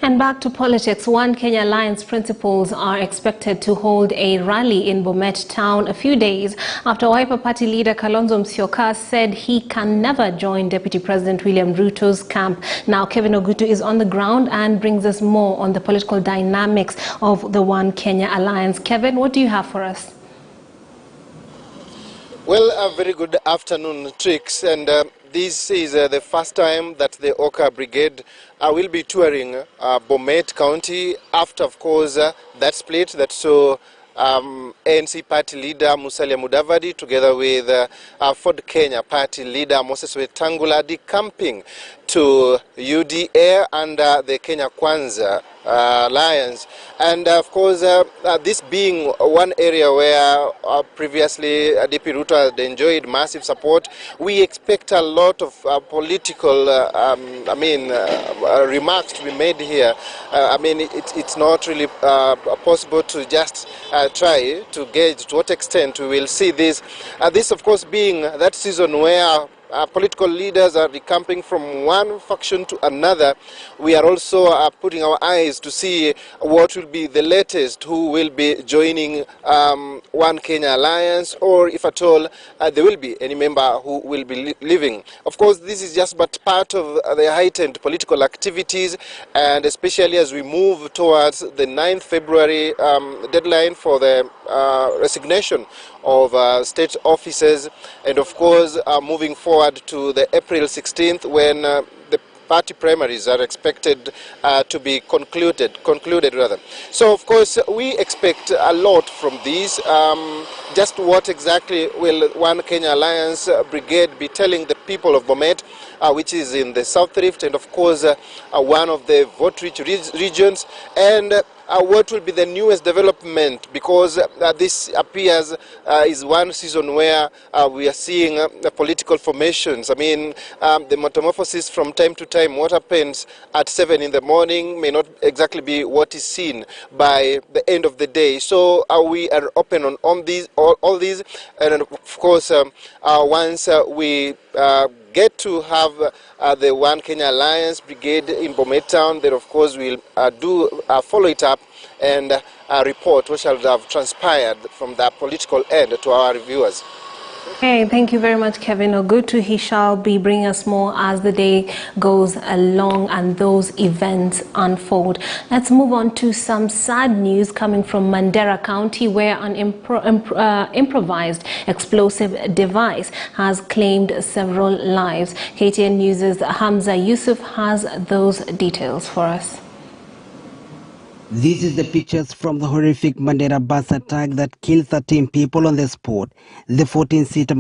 And back to politics. One Kenya Alliance principals are expected to hold a rally in Bomet town a few days after Wiper Party leader Kalonzo Musyoka said he can never join Deputy President William Ruto's camp. Now Kevin Ogutu is on the ground and brings us more on the political dynamics of the One Kenya Alliance. Kevin, what do you have for us? Well, a very good afternoon, Trix, and this is the first time that the OKA Brigade will be touring Bomet County after, of course, that split that saw ANC party leader Musalia Mudavadi together with Ford Kenya party leader Moses Wetangula decamping to UDA under the Kenya Kwanza Alliance. And of course, this being one area where previously DP Ruto had enjoyed massive support, we expect a lot of political remarks to be made here. It's not really possible to just try to gauge to what extent we will see this. This, of course, being that season where political leaders are decamping from one faction to another. We are also putting our eyes to see what will be the latest, who will be joining One Kenya Alliance, or if at all there will be any member who will be leaving. Of course, this is just but part of the heightened political activities, and especially as we move towards the 9th February deadline for the resignation of state offices, and of course moving forward to the April 16th when the party primaries are expected to be concluded rather. So of course we expect a lot from these. Just what exactly will One Kenya Alliance Brigade be telling the people of Bomet, which is in the South Rift, and of course one of the vote-rich regions, and what will be the newest development, because this appears is one season where we are seeing political formations. The metamorphosis from time to time, what happens at 7 in the morning may not exactly be what is seen by the end of the day. So we are open on all these, and of course once we get to have the One Kenya Alliance Brigade in Bomet Town, then of course we'll follow it up and report what shall have transpired from that political end to our viewers. Okay, thank you very much, Kevin Ogutu. He shall be bringing us more as the day goes along and those events unfold. Let's move on to some sad news coming from Mandera County, where an improvised explosive device has claimed several lives. KTN News' Hamza Yusuf has those details for us. This is the pictures from the horrific Mandera bus attack that killed 13 people on the spot. The 14-seater